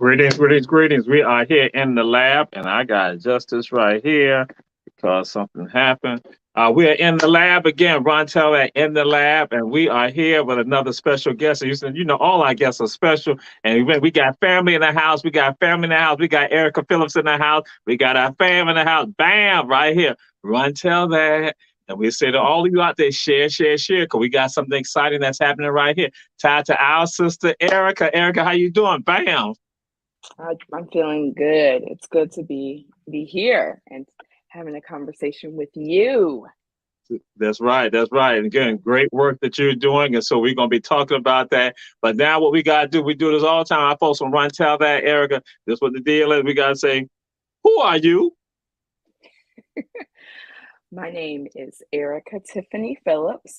Greetings, greetings, greetings. We are here in the lab, and I got Justice right here because something happened. We are in the lab again. Ron Teller in the lab, and we are here with another special guest. And you said, all our guests are special. And we got family in the house. We got family in the house. We got Erica Phillips in the house. We got our fam in the house. Bam, right here. Ron Teller. And we say to all of you out there, share, share, share, because we got something exciting that's happening right here. Tied to our sister Erica. Erica, how you doing? Bam. I'm feeling good. It's good to be here and having a conversation with you. That's right. That's right. And again, great work that you're doing. And so we're going to be talking about that. But now what we got to do, we do this all the time. Our folks on Run Tell That, Erica, this is what the deal is. We got to say, who are you? My name is Erica Tiffany Phillips,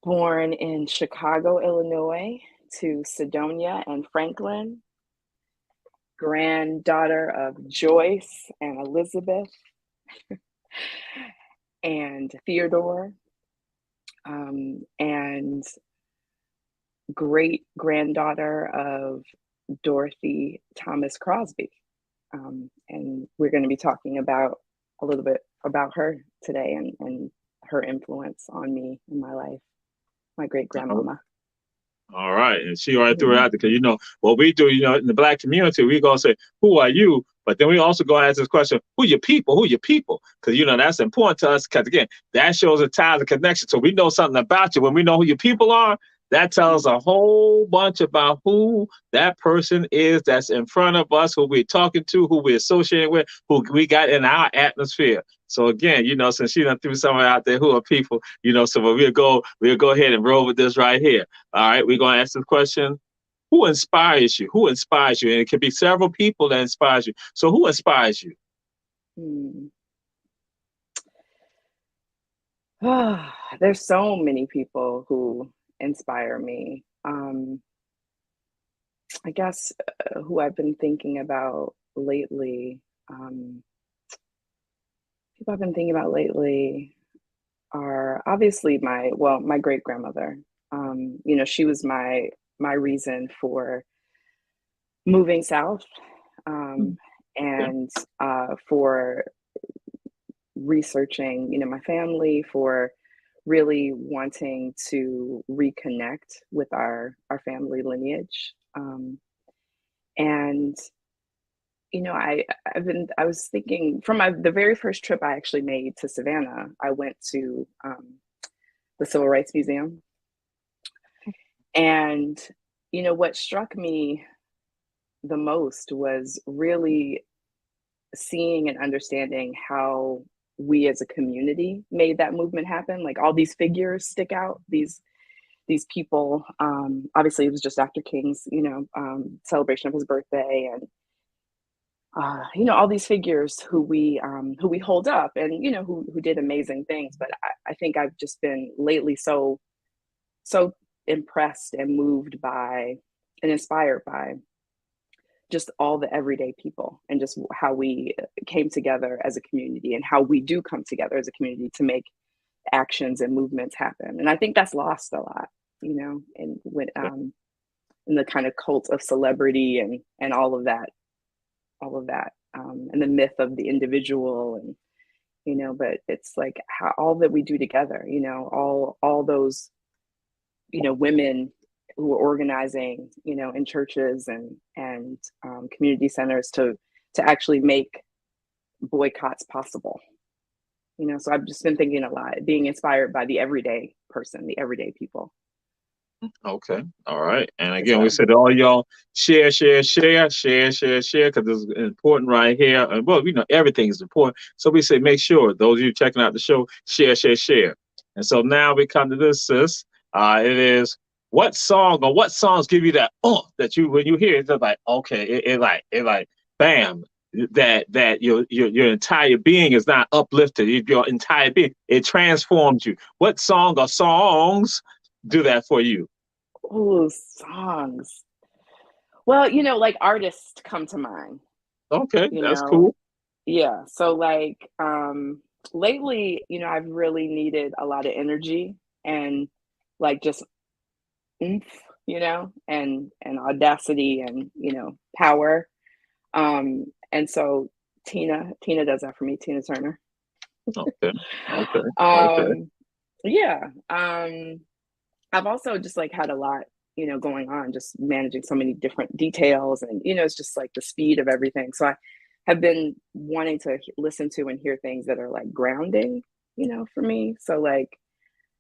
born in Chicago, Illinois, to Sedonia and Franklin, granddaughter of Joyce and Elizabeth and Theodore, and great granddaughter of Dorothy Thomas Crosby. And we're going to be talking about a little bit about her today and her influence on me in my life, my great grandmama. All right. And she already threw it out there because, what we do, in the Black community, we go say, who are you? But then we also go ask this question, who your people? Who your people? Because, that's important to us because, again, that shows a tie of connection. So we know something about you. When we know who your people are, that tells a whole bunch about who that person is that's in front of us, who we're talking to, who we're associating with, who we got in our atmosphere. So again, since she done threw someone out there who are people, so we'll go ahead and roll with this right here. All right, we're gonna ask this question. Who inspires you? Who inspires you? And it can be several people that inspires you. So who inspires you? There's so many people who inspire me. I guess who I've been thinking about lately, people I've been thinking about lately are obviously my great grandmother. She was my reason for moving south, and for researching, my family, for really wanting to reconnect with our family lineage. And I was thinking from the very first trip I actually made to Savannah, I went to the Civil Rights Museum. And, what struck me the most was really seeing and understanding how we as a community made that movement happen. Like all these figures stick out, these people. Obviously it was just after King's, celebration of his birthday, and all these figures who we hold up and, who did amazing things. But I think I've just been lately so impressed and moved by and inspired by just all the everyday people and just how we came together as a community and how we do come together as a community to make actions and movements happen. And I think that's lost a lot, and when in the kind of cult of celebrity and all of that, and the myth of the individual, and but it's like how all that we do together, all those women who are organizing, in churches and community centers to actually make boycotts possible. So I've just been thinking a lot, being inspired by the everyday person, the everyday people. Okay. All right. And again, we said all y'all share, because it's important right here. And well, everything is important. So we say make sure those of you checking out the show, share. And so now we come to this, sis. It is what songs give you that that you when you hear it, it's like okay, it like bam, that your entire being is not uplifted. Your entire being, it transforms you. What song or songs do that for you? Oh, songs. Well, like artists come to mind. Okay, that's cool. Yeah. So like lately, I've really needed a lot of energy and like just oomph and audacity and, power. And so Tina does that for me, Tina Turner. Okay. Okay. Okay. um, yeah. I've also just like had a lot, going on, just managing so many different details, and it's just like the speed of everything. So I have been wanting to listen to and hear things that are like grounding, for me. So like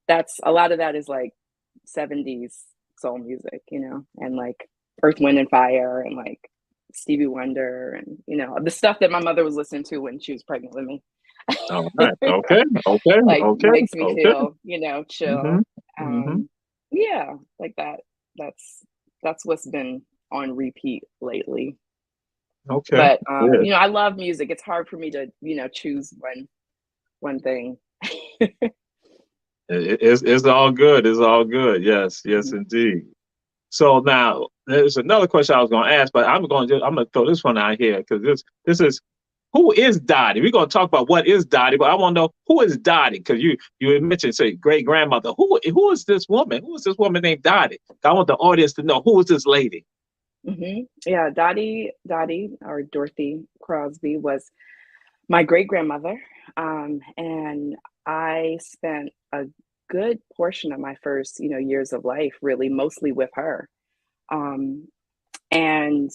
that's a lot of that is like 70s soul music, and like Earth, Wind and Fire and like Stevie Wonder and the stuff that my mother was listening to when she was pregnant with me. All right. Okay. Okay. Like Okay. makes me Okay. feel, Mm-hmm. chill. Mm-hmm. Yeah, like that. That's what's been on repeat lately. Okay. But Good. I love music. It's hard for me to, choose one thing. It's all good. It's all good. Yes. Yes, Mhm. indeed. So now there's another question I was going to ask, but I'm going to throw this one out here because this is who is Dottie? We're going to talk about what is Dottie, but I want to know who is Dottie because you mentioned say great grandmother. Who is this woman? Who is this woman named Dottie? I want the audience to know who is this lady. Yeah, Dottie or Dorothy Crosby was my great grandmother, and I spent a good portion of my first, years of life really mostly with her. Um, and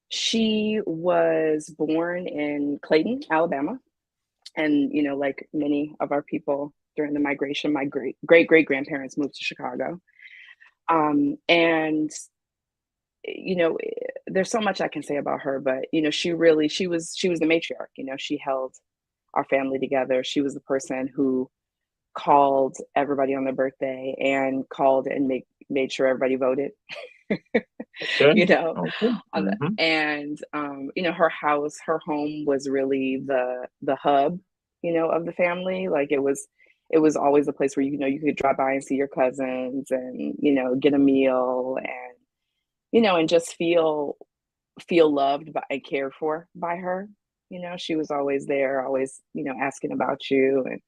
she was born in Clayton, Alabama, and like many of our people during the migration, my great grandparents moved to Chicago. And there's so much I can say about her, but she was the matriarch. She held our family together. She was the person who called everybody on their birthday and called and made sure everybody voted. Okay. you know Okay. Mm-hmm. and her home was really the hub, of the family. Like it was always a place where you could drop by and see your cousins and get a meal and just feel loved by and cared for by her. She was always there, always asking about you, and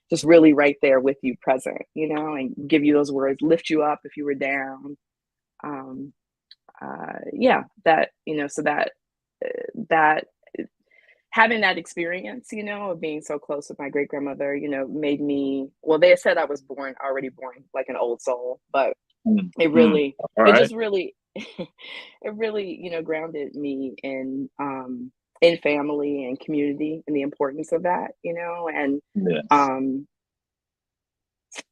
just really right there with you, present, and give you those words, lift you up if you were down. um yeah, that so that having that experience, of being so close with my great grandmother, made me, well, they said I was already born like an old soul, but it Mm-hmm. really, All it right. just really, it really, grounded me in family and community and the importance of that, Yes. um,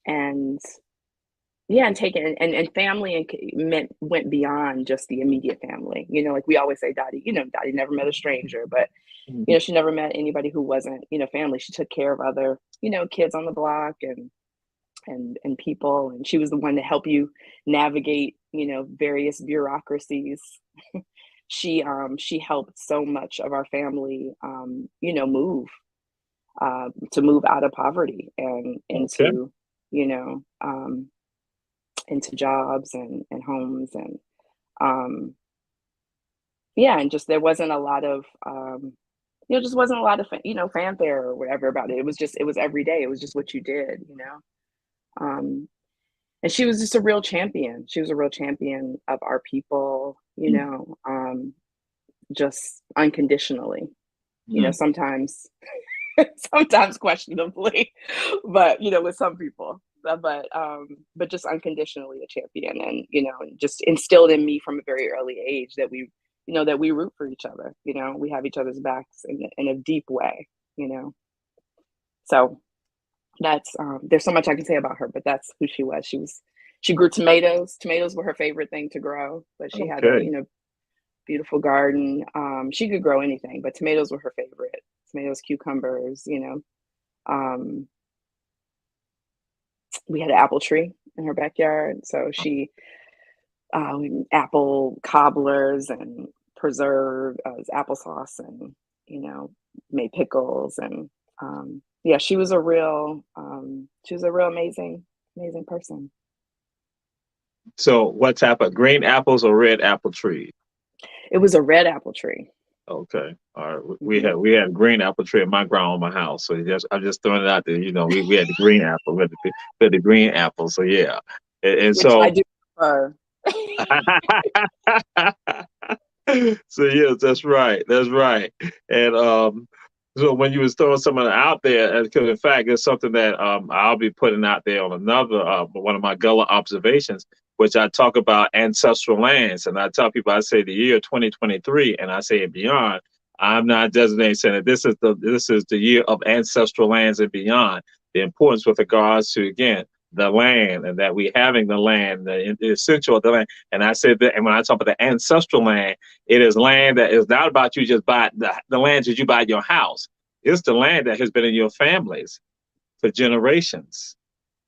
and yeah, and taking and family went beyond just the immediate family. Like we always say, Dottie, Dottie never met a stranger, but Mm-hmm. she never met anybody who wasn't, family. She took care of other, kids on the block and people, and she was the one to help you navigate, various bureaucracies. She helped so much of our family, to move out of poverty and Okay. you know, um, into jobs and homes and um yeah, and just there wasn't a lot of just wasn't a lot of fanfare or whatever about it. It was every day. It was just what you did. um and she was just a real champion. She was a real champion of our people, just unconditionally, Mm-hmm. sometimes sometimes questionably, but with some people, but just unconditionally a champion, and just instilled in me from a very early age that we root for each other. We have each other's backs in a deep way. You know, so that's there's so much I can say about her, but that's who she was. She grew tomatoes. Tomatoes were her favorite thing to grow, but she had a Okay. beautiful garden. She could grow anything, but tomatoes were her favorite. Tomatoes, cucumbers, Um, we had an apple tree in her backyard, so she apple cobblers and preserved applesauce, and you know made pickles, and yeah, she was a real amazing person. So what type of green apples or red apple tree? It was a red apple tree. Okay. All right. We Hmm. had we had green apple tree at my grandma's house. So I'm just throwing it out there. We had the green apple. We had the green apple. So yeah. And Which I so do prefer. So yes, that's right. That's right. And so when you was throwing something out there, because in fact it's something that I'll be putting out there on another one of my Gullah observations, which I talk about ancestral lands, and I tell people I say the year 2023, and I say it beyond. I'm not designating saying that this is the year of ancestral lands and beyond. The importance with regards to again the land and that we having the land, the essential of the land. And I said that, and when I talk about the ancestral land, it is land that is not about you just buy the land that you buy your house. It's the land that has been in your families for generations,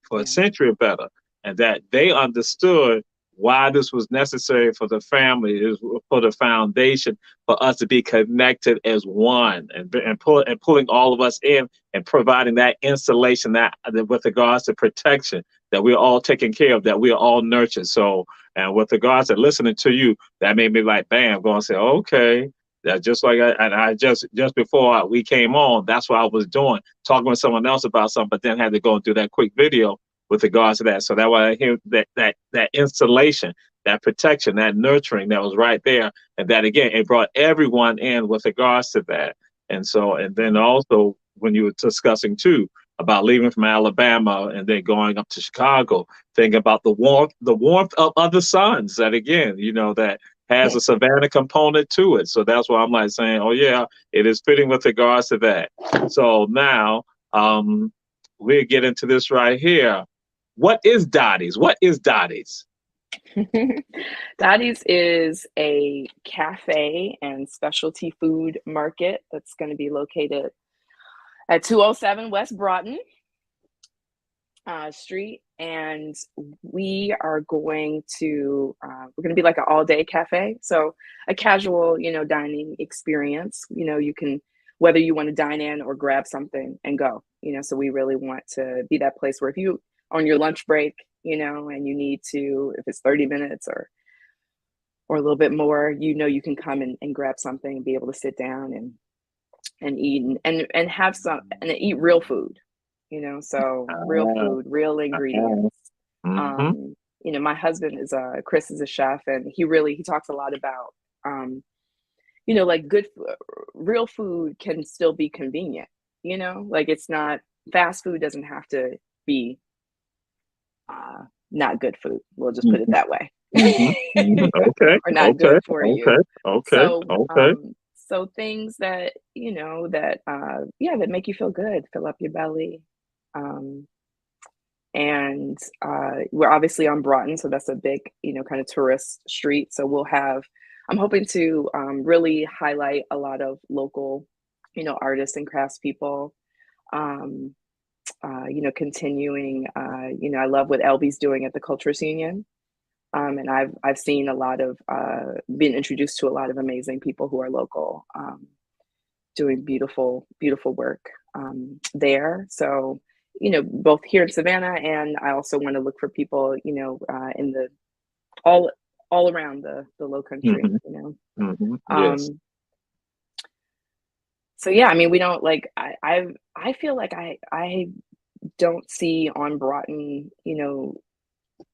for a Yeah. century or better, and that they understood why this was necessary for the family, is for the foundation, for us to be connected as one, and pulling all of us in and providing that installation that with regards to protection, that we're all taken care of, that we are all nurtured. So, and with regards to listening to you, that made me like, bam, going to say, okay. That just like I just before we came on, that's what I was doing, talking with someone else about something, but then had to go and do that quick video with regards to that. So that why I hear that installation, that protection, that nurturing that was right there, and that again it brought everyone in with regards to that. And so, and then also when you were discussing too about leaving from Alabama and then going up to Chicago, thinking about the warmth of other suns. That again, that has a Savannah component to it. So that's why I'm like saying, oh yeah, it is fitting with regards to that. So now we'll get into this right here. What is Dottie's? What is Dottie's? Dottie's is a cafe and specialty food market that's going to be located at 207 West Broughton Street, and we are going to we're going to be like an all-day cafe, so a casual, dining experience. You can, whether you want to dine in or grab something and go. So we really want to be that place where if you on your lunch break, and you need to, if it's 30 minutes or a little bit more, you can come and grab something and be able to sit down and eat and have some and eat real food, so real food, real ingredients. Mm-hmm. My husband Chris is a chef, and he talks a lot about like good real food can still be convenient, like it's not, fast food doesn't have to be not good food. We'll just put it that way. Okay. Or not Okay. good for you. Okay. So, Okay. so things that, that make you feel good, fill up your belly. And we're obviously on Broughton, so that's a big, kind of tourist street. So I'm hoping to really highlight a lot of local, artists and craftspeople. Continuing, I love what Elby's doing at the Cultures Union. And I've seen a lot of, been introduced to a lot of amazing people who are local, doing beautiful, beautiful work there. So, both here in Savannah, and I also want to look for people, in the all around the Low Country, Yes. So yeah, I mean, we don't like, I feel like I don't see on Broughton,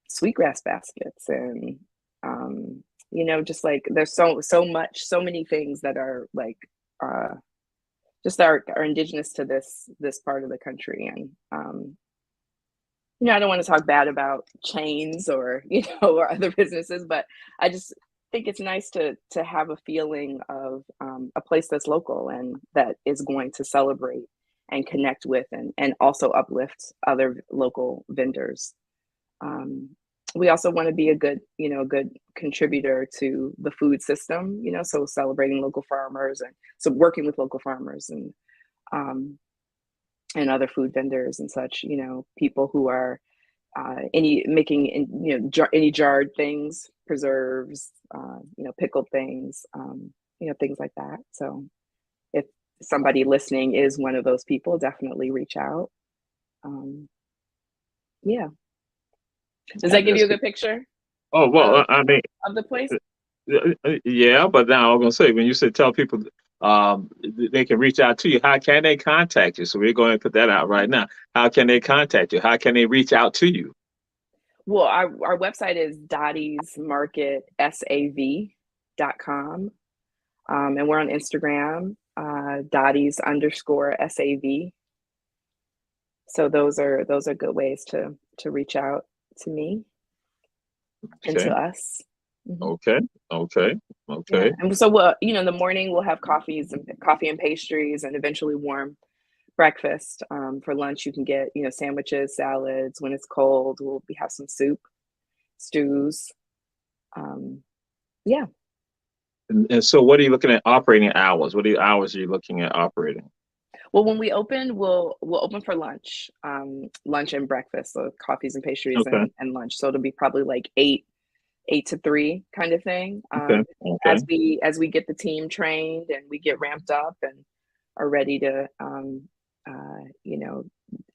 sweetgrass baskets, and just like there's so many things that are like just are indigenous to this part of the country. And I don't want to talk bad about chains or or other businesses, but I just think it's nice to have a feeling of a place that's local and that is going to celebrate and connect with and also uplift other local vendors. We also want to be a good contributor to the food system, so celebrating local farmers, and so working with local farmers and other food vendors and such, people who are any jarred things, preserves, pickled things, things like that. So if somebody listening is one of those people, definitely reach out. Yeah. Does that give you a good picture? Oh, well, I mean, of the place? yeah, but now I'm gonna say, when you said tell people they can reach out to you, how can they contact you? So we're going to put that out right now. How can they contact you? How can they reach out to you? Well, our website is dottiesmarketsav.com. And we're on Instagram, Dotties_SAV. So those are good ways to reach out to me and Okay. to us. Mhm. Okay. Okay. Yeah, Okay. and so we'll, in the morning we'll have coffee and pastries, and eventually warm breakfast. For lunch, you can get sandwiches, salads. When it's cold, we have some soup, stews. Um, yeah. And so what are you looking at operating hours? What are the hours are you looking at operating? Well, when we open, we'll open for lunch, lunch and breakfast, so coffees and pastries Okay. and lunch. So it'll be probably like eight to three kind of thing. Okay. Okay. As we get the team trained and we get ramped up and are ready to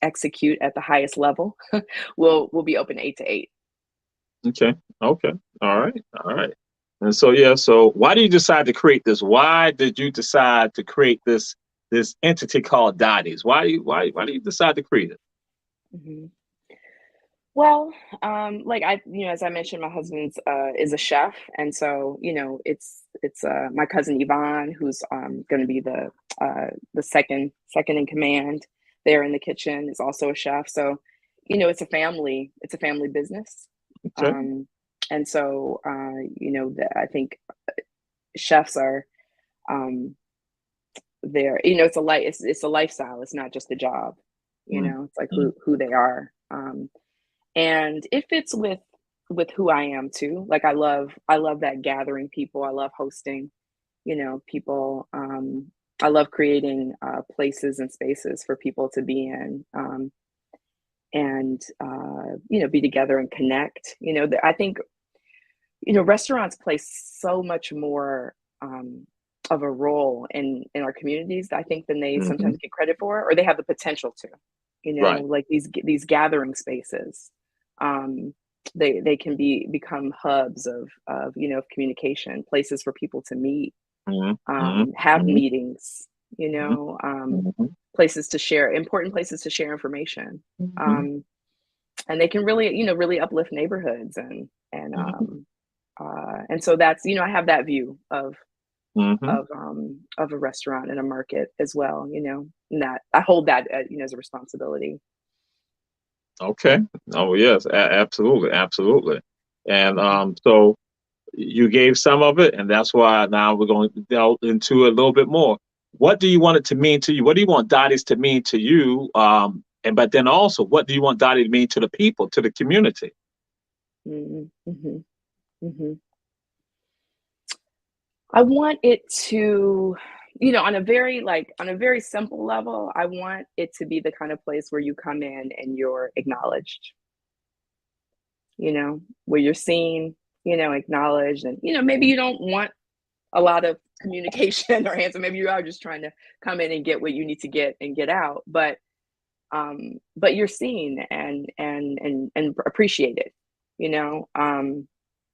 execute at the highest level, we'll be open 8 to 8. Okay. Okay. All right. All right. And so yeah, so why did you decide to create this? Why did you decide to create this entity called Dotties? Why do you decide to create it? Mhm. Well, like as I mentioned, my husband's is a chef, and so it's my cousin Yvonne who's going to be the second in command there in the kitchen, is also a chef. So, it's a family business, Okay. um, and so I think chefs are um, there. It's a lifestyle. It's not just a job. It's like Mm-hmm. who they are. And it fits with who I am too. Like I love that gathering people. I love hosting, people. I love creating places and spaces for people to be in, and be together and connect. I think restaurants play so much more of a role in our communities, I think, than they Mm-hmm. sometimes get credit for, or they have the potential to. Right. Like these gathering spaces. Um, they can become hubs of communication, places for people to meet, Mm-hmm. have Mm-hmm. meetings, Mm-hmm. places to share, important places to share information. Mm-hmm. Um, and they can really uplift neighborhoods, Mm-hmm. and so that's, I have that view Mm-hmm. of a restaurant and a market as well, and that I hold that as a responsibility. Okay. Oh yes, absolutely, absolutely. And so you gave some of it, and that's why now we're going to delve into it a little bit more. What do you want it to mean to you? What do you want Dotties to mean to you? And but then also, what do you want Dottie to mean to the people, to the community? Hmm. Hmm. Hmm. I want it to, on a very simple level, I want it to be the kind of place where you come in and you're acknowledged, where you're seen, acknowledged, and maybe you don't want a lot of communication or answer. Maybe you are just trying to come in and get what you need to get and get out, but you're seen and appreciated. You know,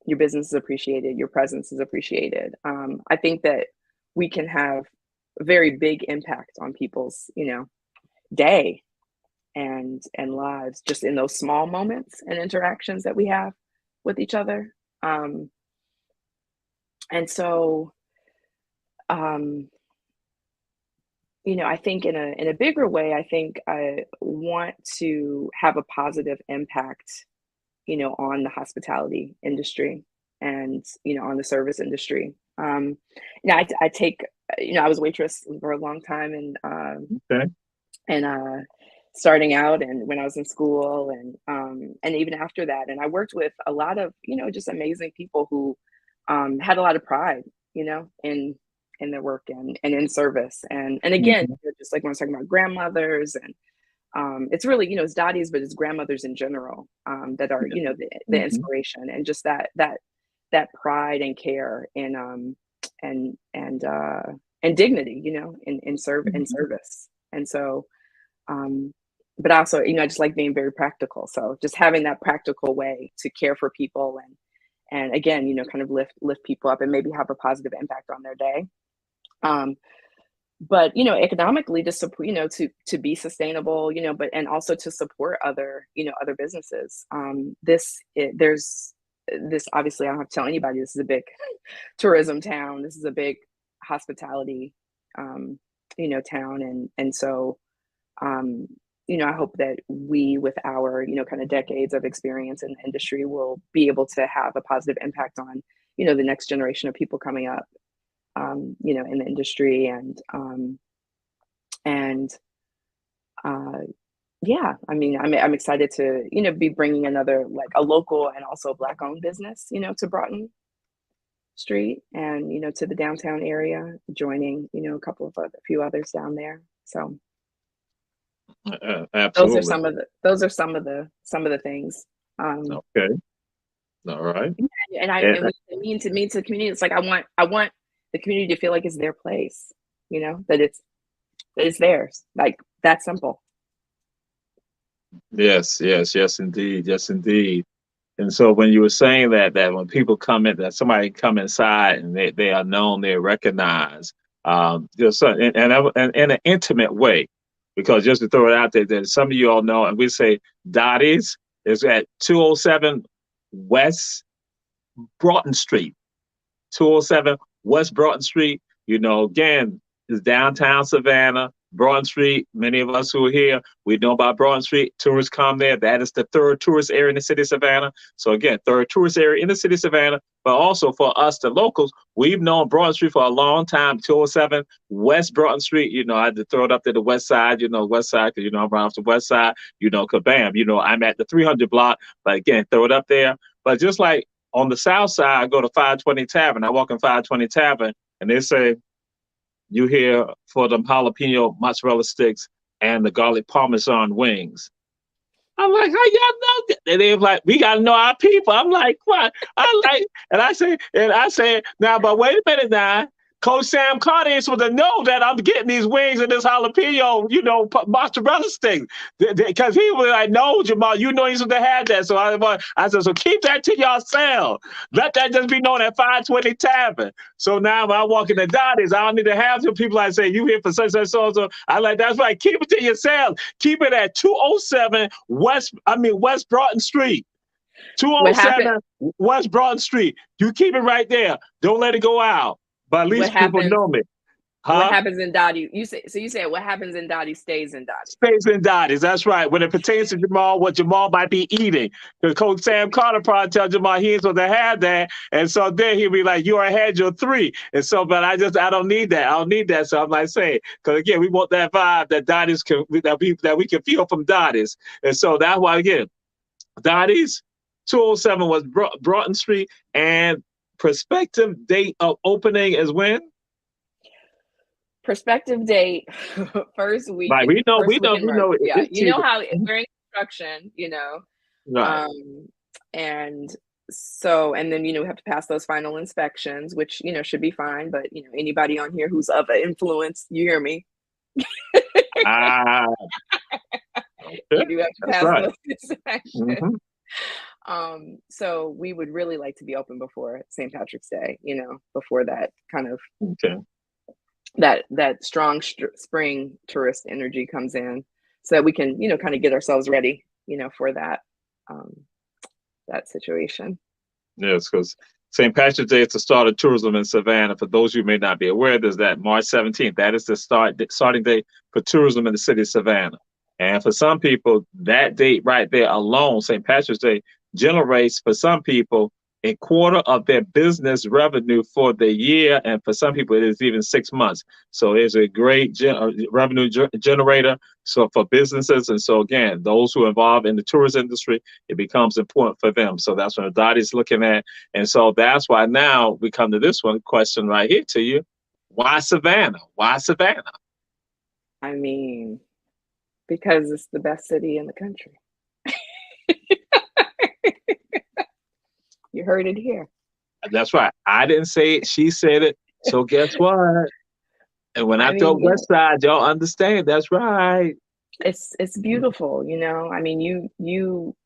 your business is appreciated, your presence is appreciated. I think that we can have a very big impact on people's, day and lives, just in those small moments and interactions that we have with each other. Um, and so, um, I think in a bigger way, I think I want to have a positive impact, on the hospitality industry and, on the service industry. I take, I was a waitress for a long time, Okay. and starting out and when I was in school, and even after that. And I worked with a lot of, just amazing people who had a lot of pride, in their work and in service. And again, Mm-hmm. just like when I was talking about grandmothers, and it's really, it's Dottie's, but it's grandmothers in general, that are, the Mm-hmm. inspiration, and just that pride and care and dignity, in Mm-hmm. service. And so, um, but also, I just like being very practical. So just having that practical way to care for people, and again, kind of lift people up and maybe have a positive impact on their day. Um, but economically to support, to be sustainable, but and also to support other, other businesses. There's this, obviously I don't have to tell anybody, this is a big tourism town. This is a big hospitality, town, and so I hope that we, with our, kind of decades of experience in the industry, will be able to have a positive impact on, the next generation of people coming up, in the industry, and yeah, I mean, I'm excited to, be bringing another, like a local and also Black owned business, to Broughton Street, and, to the downtown area, joining, a few others down there. So those are Absolutely. some of the things. Okay. All right. And And, we mean to the community. It's like I want the community to feel like it's their place, that it's theirs. Like, that's simple. yes, yes, yes, indeed. Yes, indeed. And so when you were saying that when people come in, that somebody come inside and they are known, they're recognized, just and in an intimate way, because just to throw it out there, that some of you all know, and we say Dottie's is at 207 West Broughton Street. 207 West Broughton Street. Again, is downtown Savannah. Broughton Street, many of us who are here, we know about Broughton Street. Tourists come there. That is the third tourist area in the city of Savannah. So again, third tourist area in the city of Savannah. But also for us, the locals, we've known Broughton Street for a long time. 207 West Broughton Street. I had to throw it up to the west side. West side, because I'm around the west side. Kabam. I'm at the 300 block. But again, throw it up there. But just like on the south side, I go to 520 Tavern. I walk in 520 Tavern, and they say, you here for them jalapeno mozzarella sticks and the garlic parmesan wings. I'm like, how y'all know that? And they're like, we gotta know our people. I'm like, what? And I say, now, but wait a minute now. Coach Sam Carter is supposed to know that I'm getting these wings and this jalapeno, mozzarella stick. Because he was like, no, Jamal, you're supposed to have that. So I said, so keep that to yourself. Let that just be known at 520 Tavern. So now when I walk in the Dotties, I don't need to have some people like say, you here for such, so. I like, that's right. Keep it to yourself. Keep it at 207 West Broughton Street. What happened? 207 West Broughton Street. You keep it right there. Don't let it go out. But at What least people happens? know me. What Huh? happens in Dottie? You said what happens in Dottie stays in Dottie. Space and Dotties. That's right. When it pertains to Jamal, what Jamal might be eating. Because Coach Sam Carter probably tell Jamal he ain't supposed to have that. And so then he'll be like, you already had your 3. And so, but I don't need that. I don't need that. So I'm like saying, because again, we want that vibe that Dotties that we can feel from Dotties. And so that's why, again, Dottie's 207 was Broughton Street, and prospective date of opening is when? Prospective date, first week Right, in we March. know Yeah, it's cheaper. how we're in construction, Right. And so, and then, we have to pass those final inspections, which, should be fine. But, anybody on here who's of influence, you hear me? Ah, okay. You do have to That's pass right. those inspections. Mm-hmm. So we would really like to be open before St. Patrick's Day, before that kind of Okay. that strong spring tourist energy comes in, so that we can, kind of get ourselves ready, for that situation. Yes, because St. Patrick's Day is the start of tourism in Savannah. For those who may not be aware, there's that March 17th. That is the starting date for tourism in the city of Savannah. And for some people, that date right there alone, St. Patrick's Day, generates for some people a quarter of their business revenue for the year. And for some people, it is even 6 months. So it's a great revenue generator. So for businesses, and so again, those who are involved in the tourism industry, it becomes important for them. So that's what Dot is looking at. And so that's why now we come to this one question right here to you. Why Savannah? Why Savannah? I mean, because it's the best city in the country. You heard it here. That's right. I didn't say it. She said it. So guess what? And when I throw West Side, y'all understand. That's right. It's beautiful, I mean, you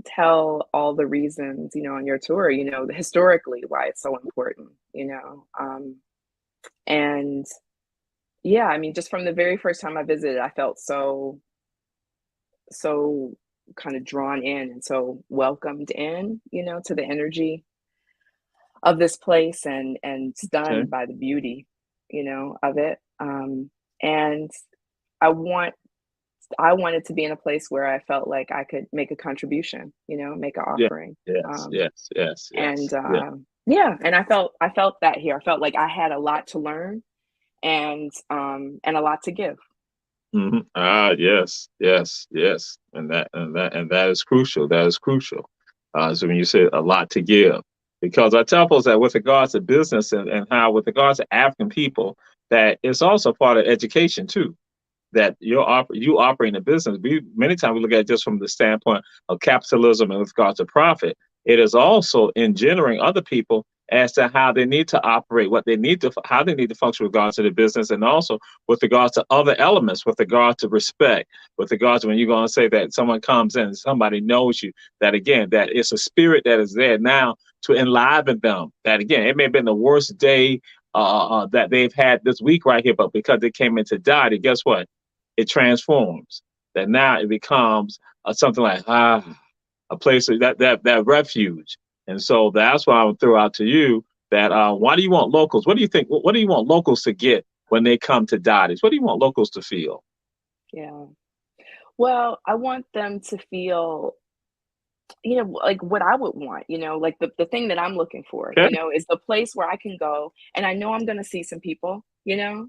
tell all the reasons, on your tour, historically why it's so important, and yeah, I mean, just from the very first time I visited, I felt so kind of drawn in and so welcomed in, to the energy of this place and Okay. stunned by the beauty, of it. And I want I wanted to be in a place where I felt like I could make a contribution, make an Yeah. offering. Yes. Yes. Yes. And Yes. Yeah. yeah, and I felt that here. I felt like I had a lot to learn and a lot to give. Ah, yes, yes, yes, and that is crucial. That is crucial. So when you say a lot to give, because I tell folks that with regards to business and how with regards to African people, that it's also part of education too, that you operate a business. We many times we look at it just from the standpoint of capitalism and with regards to profit. It is also engendering other people as to how they need to operate, what they need to, how they need to function with regards to the business, and also with regards to other elements, with regards to respect, with regards to when you're going to say that someone comes in and somebody knows you, that again, that it's a spirit that is there now to enliven them. That again, it may have been the worst day that they've had this week right here, but because they came into diet, guess what? It transforms. That now it becomes something like a place that refuge. And so that's why I would throw out to you that why do you want locals? What do you think? What do you want locals to get when they come to Dottie's? What do you want locals to feel? Yeah. Well, I want them to feel, like what I would want, like the thing that I'm looking for, Okay. is the place where I can go and I know I'm going to see some people, um,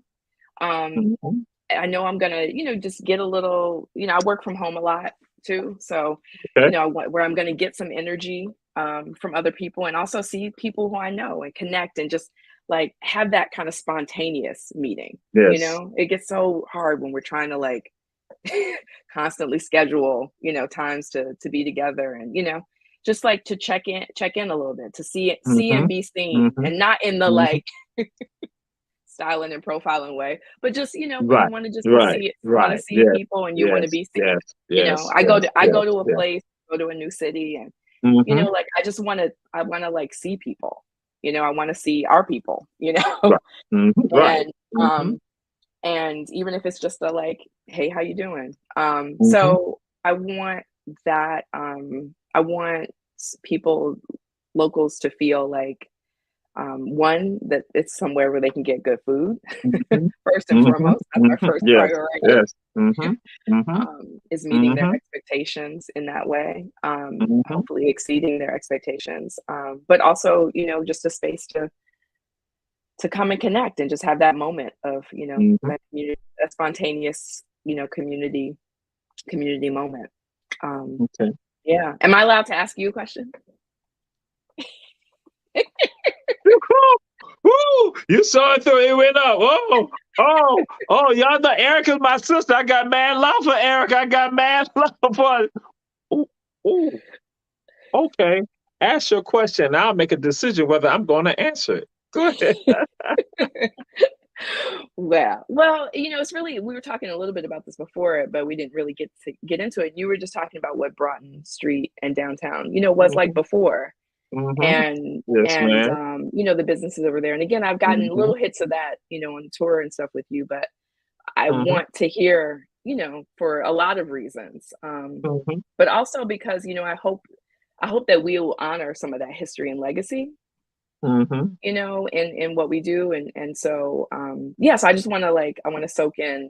Mhm. I know I'm gonna, just get a little, I work from home a lot too. So, Okay. where I'm gonna get some energy from other people and also see people who I know and connect and just like have that kind of spontaneous meeting. Yes. It gets so hard when we're trying to like constantly schedule, times to be together and, just like to check in a little bit, to see Mm-hmm. and be seen Mm-hmm. and not in the Mm-hmm. like styling and profiling way, but just when you Right. want to just to Right. see want to Right. see Yes. people and you want to Yes. be seen. Yes. Yes. I go Yes. to I go Yes. to a Yes. place, go to a new city, and Mm-hmm. like I want to like see people. I want to see our people. Right. Mm-hmm. Right. And Mm-hmm. and even if it's just a like, hey, how you doing? Mm-hmm. So I want that. I want people, locals, to feel like one, that it's somewhere where they can get good food. Mm-hmm. First and Mm-hmm. foremost, that's our Mm-hmm. first Yes. priority. Yes. Mm-hmm. Mm-hmm. Is meeting their Mm-hmm. expectations in that way, Mm-hmm. hopefully exceeding their expectations, but also, just a space to come and connect and just have that moment of, Mm-hmm. that community, that spontaneous, community moment. Um, Okay. yeah. Am I allowed to ask you a question? Woo! You saw it through. It went up. Whoa! Oh! Y'all know Erica's my sister. I got mad love for Erica. I got mad love for. Ooh, ooh. Okay. Ask your question. I'll make a decision whether I'm going to answer it. Go ahead. Well, it's really, we were talking a little bit about this before, but we didn't really get into it. You were just talking about what Broughton Street and downtown, was like Mm-hmm. before, Mm-hmm. and Yes, man. the businesses over there. And again, I've gotten Mm-hmm. little hits of that, on tour and stuff with you, but I Mm-hmm. want to hear, for a lot of reasons, Mm-hmm. but also because, I hope that we will honor some of that history and legacy, Mm-hmm. in what we do. And so, yeah, so I just want to like, I want to soak it in.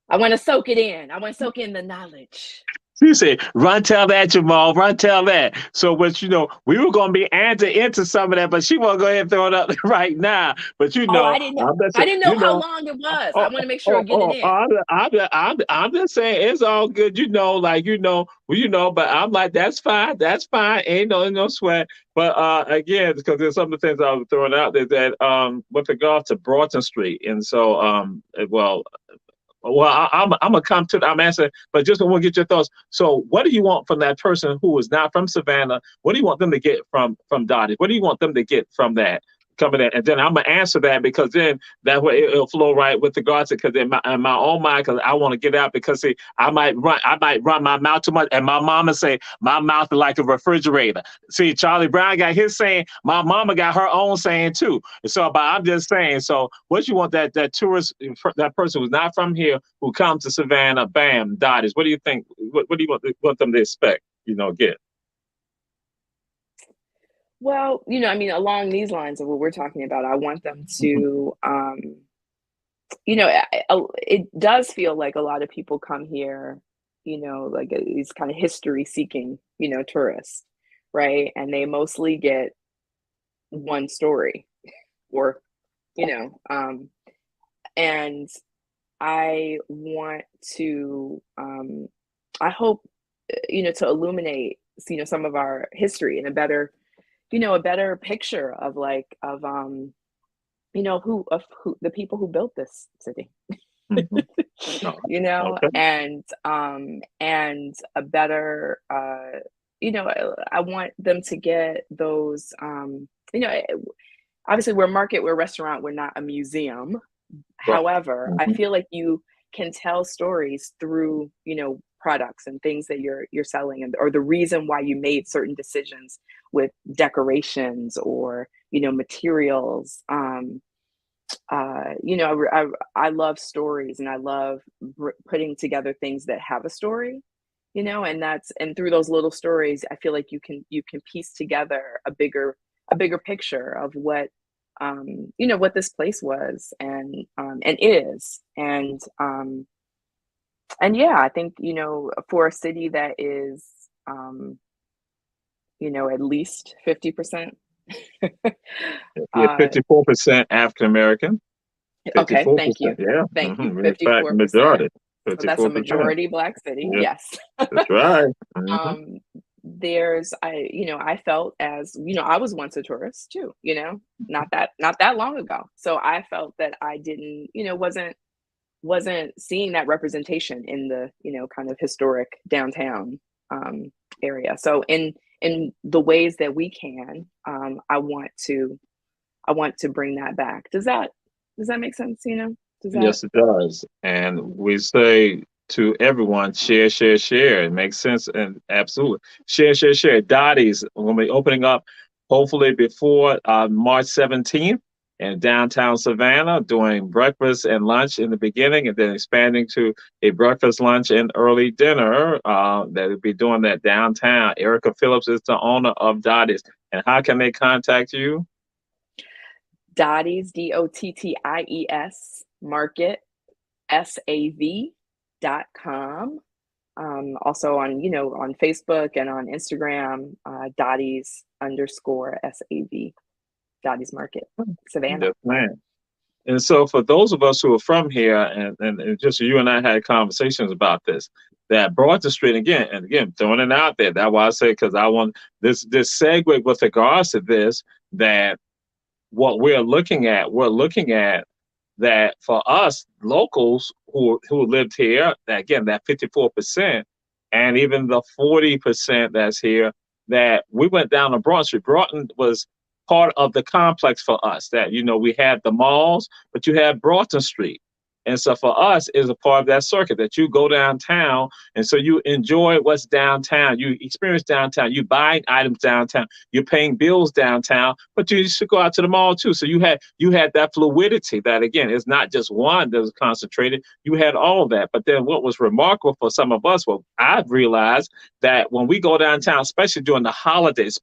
I want to soak in the knowledge. You say, run tell that, Jamal, run tell that. So, but we were going to be answering into some of that, but she won't go ahead and throw it up right now. But Oh, I didn't know. I'm just I saying, didn't know how long it was. I oh, want to make sure I get it in. I'm just saying it's all good, but I'm like, that's fine, ain't no sweat. But again, because there's some of the things I was throwing out there that with regard to Broughton Street, and so I'm gonna come to. I'm answering, but just want to get your thoughts. So, what do you want from that person who is not from Savannah? What do you want them to get from Dottie? What do you want them to get from that? coming in, and then I'm gonna answer that, because then that way it'll flow right with regards to, because in my own mind, because I want to get out, because see, I might run my mouth too much, and my mama say my mouth is like a refrigerator. See, Charlie Brown got his saying, my mama got her own saying too. So, but I'm just saying. So, what you want that tourist, that person who's not from here, who comes to Savannah, bam, Dotties. What do you think? What do you want them to expect? Get. Well, I mean, along these lines of what we're talking about, I want them to, it does feel like a lot of people come here, like these kind of history seeking, tourists, right? And they mostly get one story, or, and I want to, I hope, to illuminate, some of our history in a better picture of who the people who built this city. Mm-hmm. Okay. And a better, I want them to get those, obviously we're a restaurant, we're not a museum. Right. However, Mm-hmm. I feel like you can tell stories through, products and things that you're selling, or the reason why you made certain decisions with decorations or, materials. I love stories, and I love putting together things that have a story, and through those little stories, I feel like you can piece together a bigger picture of what, what this place was and is. And yeah, I think, for a city that is, at least 50%. Yeah, 54% African American. Okay, thank you. Yeah. Thank you. 54%. Majority. 54%. So that's a majority Black city. Yeah. Yes. That's right. Mm-hmm. I felt as, I was once a tourist too, not that long ago. So I felt that I didn't, wasn't seeing that representation in the, kind of historic downtown area. So in the ways that we can, I want to bring that back. Does that make sense? Yes, it does. And we say to everyone, share, share, share. It makes sense. And absolutely. Share, share, share. Dottie's will be opening up hopefully before March 17th in downtown Savannah, doing breakfast and lunch in the beginning, and then expanding to a breakfast, lunch, and early dinner. That will be doing that downtown. Erica Phillips is the owner of Dottie's. And how can they contact you? Dottie's, DOTTIES, market, SAV.com. Also on Facebook and on Instagram, Dottie's_SAV, Dottie's Market, Savannah. Yes, man. And so for those of us who are from here, and just you and I had conversations about this, that Broughton Street, and again, throwing it out there. That's why I say, because I want this segue with regards to this, that what we're looking at that for us locals who lived here, that again, that 54%, and even the 40% that's here, that we went down to Broughton Street. Broughton was part of the complex for us, that, we had the malls, but you had Broughton Street. And so for us, is a part of that circuit that you go downtown, and so you enjoy what's downtown. You experience downtown. You buy items downtown. You're paying bills downtown, but you should go out to the mall too. So you had that fluidity. That again, it's not just one that was concentrated. You had all that. But then what was remarkable for some of us, well, I've realized that when we go downtown, especially during the holidays,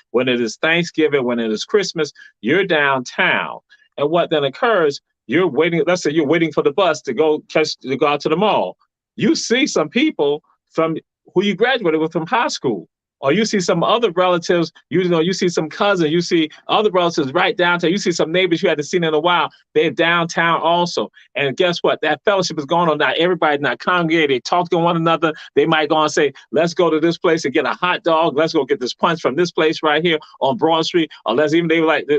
when it is Thanksgiving, when it is Christmas, you're downtown, and what then occurs? You're waiting. Let's say you're waiting for the bus to go out to the mall. You see some people from who you graduated with from high school, or you see some other relatives. You see some cousins. You see other relatives right downtown. You see some neighbors you hadn't seen in a while. They're downtown also. And guess what? That fellowship is going on now. Everybody's not congregated. They talk to one another. They might go and say, let's go to this place and get a hot dog. Let's go get this punch from this place right here on Broad Street. Or they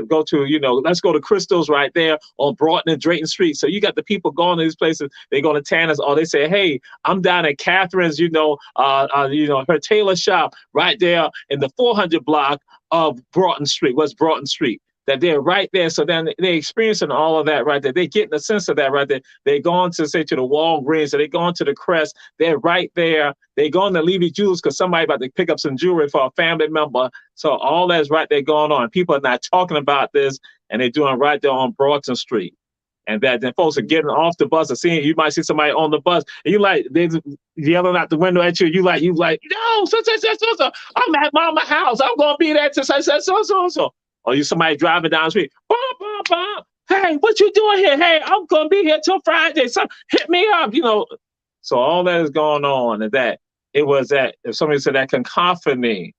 go to, let's go to Crystal's right there on Broughton and Drayton Street. So you got the people going to these places. They go to Tanner's, or they say, hey, I'm down at Catherine's, her tailor shop right there in the 400 block of Broughton Street, West Broughton Street. that they're right there. So then they're experiencing all of that right there. They're getting a sense of that right there. They're going to, say, to the Walgreens, or they're going to the Crest. They're right there. They're going to Levy Jewels because somebody about to pick up some jewelry for a family member. So all that's right there going on. People are not talking about this, and they're doing right there on Broughton Street. And that then folks are getting off the bus and seeing, you might see somebody on the bus, and you like, they're yelling out the window at you. You like, no, so, I'm at mama's house. I'm going to be there to so. Or you somebody driving down the street, bum, bum, bum. Hey, what you doing here? Hey, I'm going to be here till Friday. So hit me up, So all that is going on, and that it was that, if somebody said that cacophony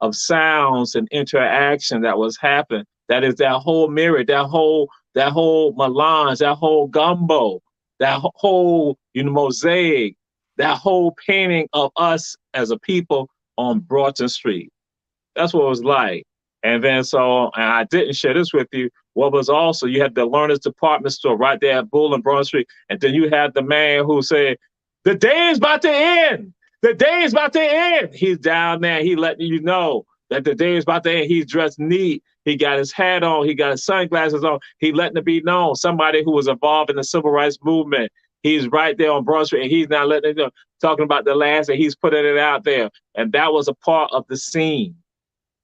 of sounds and interaction that was happening, that is that whole mirror, that whole melange, that whole gumbo, that whole mosaic, that whole painting of us as a people on Broughton Street. That's what it was like. And then and I didn't share this with you. What was also, you had the Learner's Department store right there at Bull and Broughton Street. And then you had the man who said, the day is about to end. The day is about to end. He's down there. He letting you know that the day is about to end. He's dressed neat. He got his hat on. He got his sunglasses on. He letting it be known. Somebody who was involved in the civil rights movement. He's right there on Broad Street, and he's not letting it know, talking about the last, and he's putting it out there. And that was a part of the scene.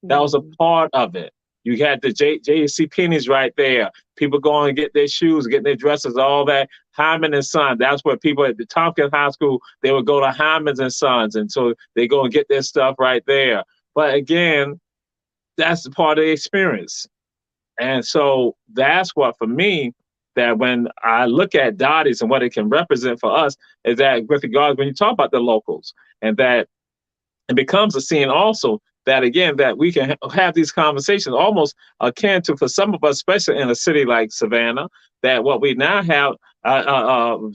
That was a part of it. You had the J.C. Penney's right there. People going to get their shoes, getting their dresses, all that. Hyman and Son. That's where people at the Tompkins High School, they would go to Hyman's and Sons. And so they go and get their stuff right there. But again, that's the part of the experience. And so that's what, for me, that when I look at Dottie's and what it can represent for us, is that with regards, when you talk about the locals, and that it becomes a scene also, that again, that we can have these conversations almost akin to, for some of us, especially in a city like Savannah, that what we now have,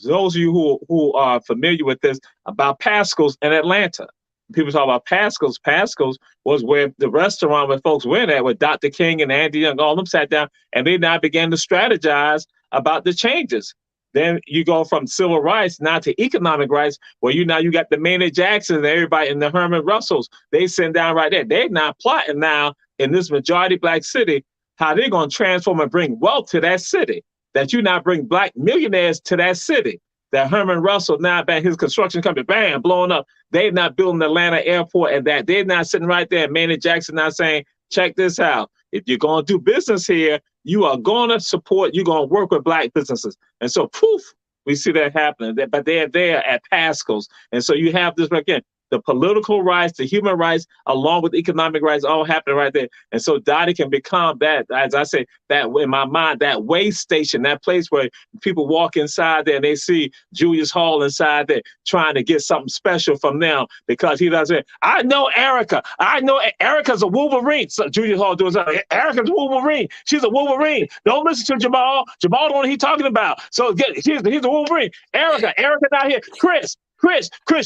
those of you who are familiar with this, about Pascal's in Atlanta. People talk about Pascal's. Pascal's was where the restaurant where folks went at, where Dr. King and Andy Young, all of them sat down, and they now began to strategize about the changes. Then you go from civil rights now to economic rights, where you got the Maynard Jacksons and everybody, and the Herman Russells. They sit down right there. They're now plotting now in this majority Black city how they're going to transform and bring wealth to that city. That you now bring Black millionaires to that city. That Herman Russell now, back his construction company, bam, blowing up. They're not building the Atlanta airport, and that they're not sitting right there. Maynard Jackson now saying, check this out. If you're going to do business here, you are going to support, you're going to work with Black businesses. And so, poof, we see that happening. But they're there at Pascal's. And so you have this, again, the political rights, the human rights, along with economic rights, all happening right there. And so Dottie can become that, as I say, that in my mind, that way station, that place where people walk inside there and they see Julius Hall inside there trying to get something special from them, because he doesn't. I know Erica. I know Erica's a Wolverine. So Julius Hall doing something. Erica's a Wolverine. She's a Wolverine. Don't listen to Jamal. Jamal don't know what he's talking about. So he's a Wolverine. Erica not here. Chris,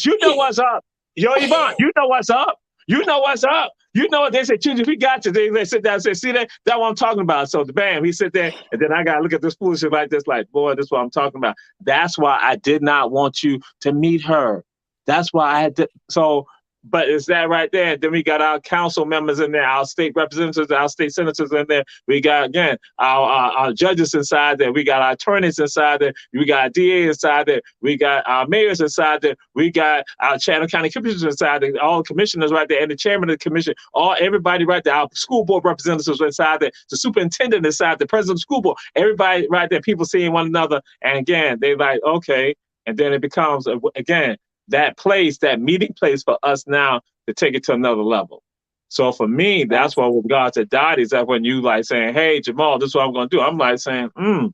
you know what's up. Yo, Yvonne, you know what's up. You know what's up. You know what they say, choose if we got you. They sit down and say, see that? That's what I'm talking about. So bam, he sit there, and then I got to look at this foolishness like this, like, boy, this is what I'm talking about. That's why I did not want you to meet her. That's why I had to. So, but it's that right there. Then we got our council members in there, our state representatives, our state senators in there. We got, again, our judges inside there. We got our attorneys inside there. We got our DA inside there. We got our mayors inside there. We got our Chatham County commissioners inside there. All the commissioners right there, and the chairman of the commission. Everybody right there. Our school board representatives inside there. The superintendent inside, the president of the school board. Everybody right there. People seeing one another. And again, they're like, okay. And then it becomes, again, that place, that meeting place for us now to take it to another level. So for me, that's why with regards to Dottie's, that when you like saying, hey, Jamal, this is what I'm going to do. I'm like saying, and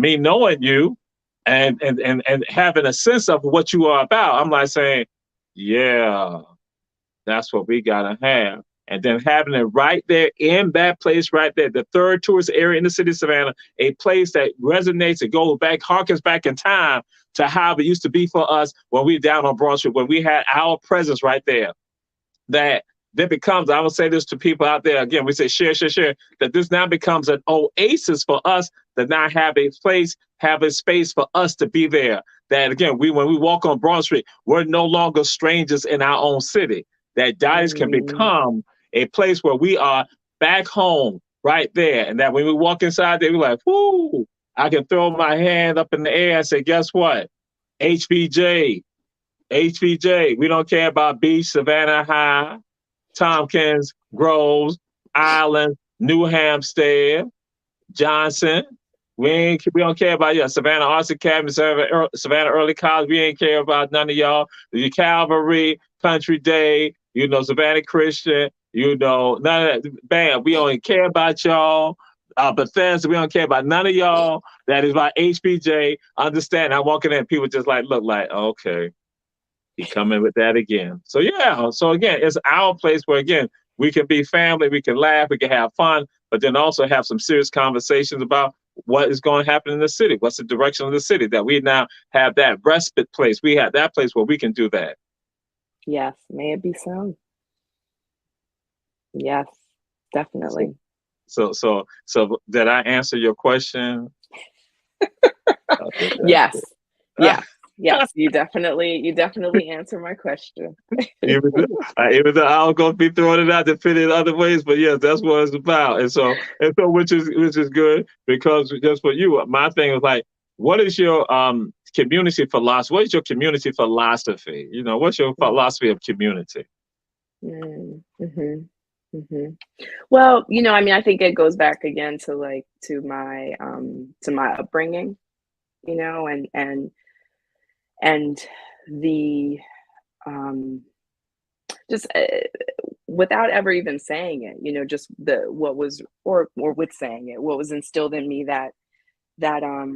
me knowing you and having a sense of what you are about, I'm like saying, yeah, that's what we got to have. And then having it right there in that place right there, the third tourist area in the city of Savannah, a place that resonates and goes back, harkens back in time to how it used to be for us when we were down on Broad Street, when we had our presence right there. That there becomes, I will say this to people out there, again, we say share, that this now becomes an oasis for us to now have a place, have a space for us to be there. That again, when we walk on Broad Street, we're no longer strangers in our own city. That Dottie's can become a place where we are back home, right there. And that when we walk inside there, we're like, whoo, I can throw my hand up in the air and say, guess what? HBJ, HBJ. We don't care about Beach, Savannah High, Tompkins, Groves, Island, New Hampstead, Johnson. We don't care about you. Savannah Arts Academy, Savannah Early College. We ain't care about none of y'all. The Calvary, Country Day, Savannah Christian, none of that. Bam, we don't care about y'all. Bethesda, we don't care about none of y'all. That is by HBJ. Understand? I'm walking in, people just look like, okay, he coming with that again. So yeah, so again, it's our place where again we can be family, we can laugh, we can have fun, but then also have some serious conversations about what is going to happen in the city. What's the direction of the city? That we now have that respite place. We have that place where we can do that. Yes, may it be so. Yes, definitely. So did I answer your question? Yes. Yes. Yes, you definitely answer my question. Even though I was gonna be throwing it out to fit in other ways, but yes, that's what it's about. And so which is good, because just for you, my thing was like, what is your community philosophy? What is your community philosophy? What's your philosophy of community? Mm-hmm. Mm-hmm. Well, I think it goes back again to my upbringing, and the just without ever even saying it, just what was, or with saying it, what was instilled in me, that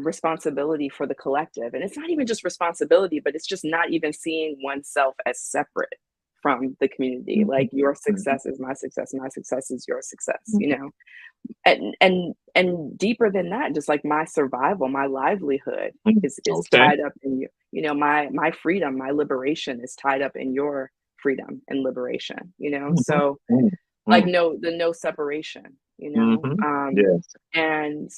responsibility for the collective. And it's not even just responsibility, but it's just not even seeing oneself as separate from the community. Like, your success is my success, my success is your success, and deeper than that, just like my survival, my livelihood is tied up in you. My freedom, my liberation is tied up in your freedom and liberation, so like no separation, Yes. And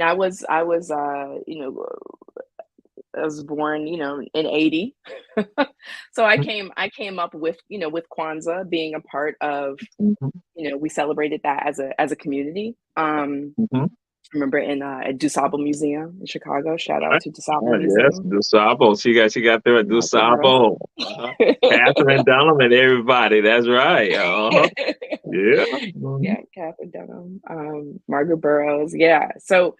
I was born, in 80. So I came up with Kwanzaa being a part of, we celebrated that as a community. I remember at DuSable Museum in Chicago. Shout out to DuSable Museum. Yes, DuSable. She got there at DuSable. Catherine Dunham and everybody. That's right. Yeah. Yeah, Catherine Dunham. Margaret Burroughs. Yeah. So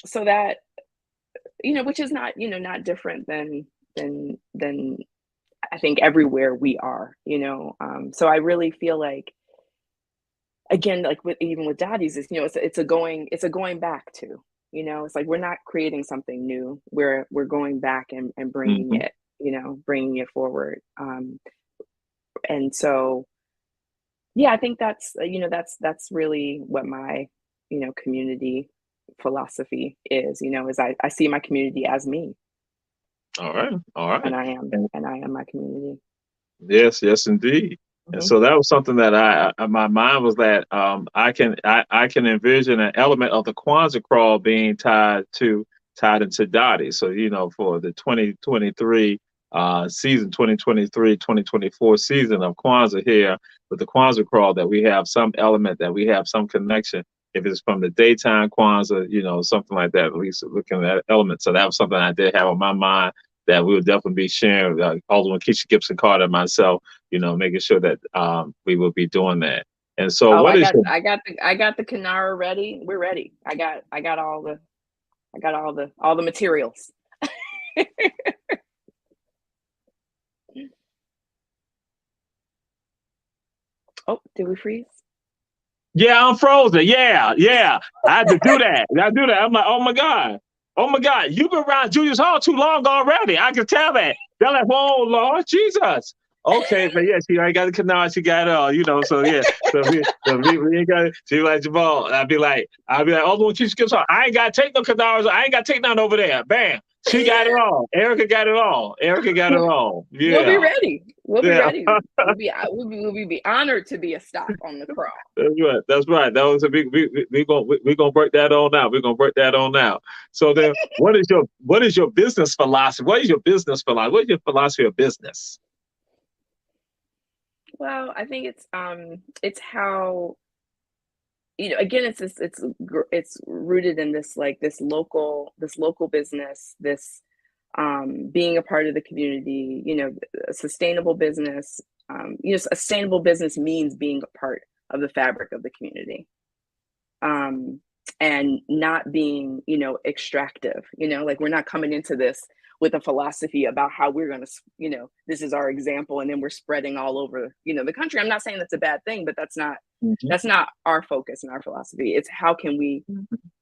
so that, which is not, not different than I think everywhere we are, so I really feel like, again, like even with Daddy's, is, it's a going back to, it's like, we're not creating something new. We're going back and bringing it, bringing it forward. And so, yeah, I think that's really what my, community philosophy is, is I see my community as me. All right. And I am my community. Yes, indeed. And so that was something that my mind was that I can envision an element of the Kwanzaa crawl being tied into Dottie. So for the 2023 season, 2023-2024 season of Kwanzaa here with the Kwanzaa crawl, that we have some element, that we have some connection. If it's from the daytime Kwanzaa, something like that, at least looking at that element. So that was something I did have on my mind, that we would definitely be sharing, Alderman Keisha Gibson Carter and myself, making sure that we will be doing that. And so, I got the Kanara ready. We're ready. I got all the materials. Oh, did we freeze? Yeah, I'm frozen. Yeah. I had to do that. I'm like, oh my God, you've been around Julius Hall too long already. I can tell that. They're like, oh Lord Jesus. Okay, but yeah, she already got the canard, she got it all, so yeah. So we ain't got it. She like, Jamal, I'd be like, oh, when she skips on, I ain't gotta take no canards, I ain't gotta take none over there. Bam. She got it all. Erica got it all. Yeah. We'll be ready. We'll be honored to be a stop on the crawl. That's right. That was a big. We're gonna break that on out. So then, what is your business philosophy? What is your philosophy of business? Well, I think it's how, again, it's rooted in this, like, this local business, this being a part of the community, a sustainable business. A sustainable business means being a part of the fabric of the community, um, and not being, extractive. Like, we're not coming into this with a philosophy about how we're going to, this is our example, and then we're spreading all over, the country. I'm not saying that's a bad thing, but Mhm. that's not our focus and our philosophy. It's how can we